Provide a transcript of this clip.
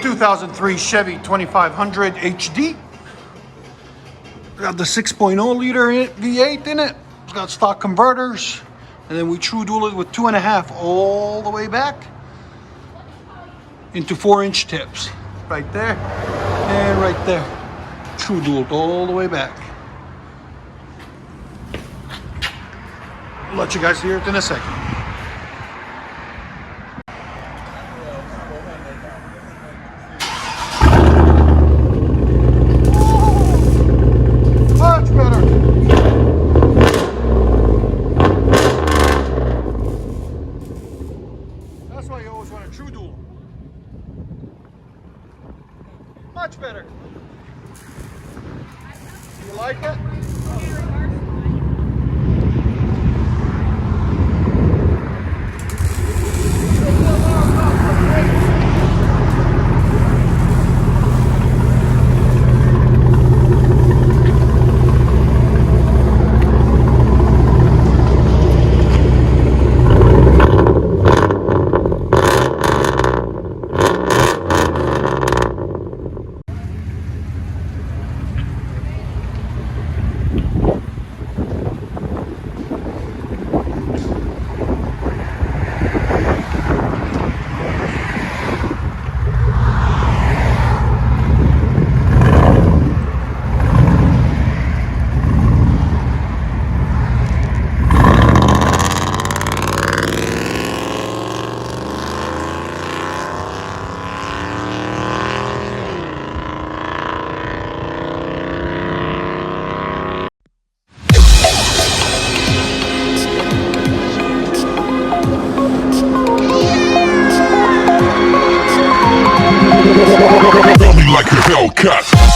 2003 Chevy 2500 HD. Got the 6.0 liter V8 in it. It's got stock converters. And then we true dual it with 2.5 all the way back into 4-inch tips. Right there and right there. True dual all the way back. I'll let you guys hear it in a second. Much better. That's why you always want a true dual. Much better. You like it? Felt me like a Hellcat.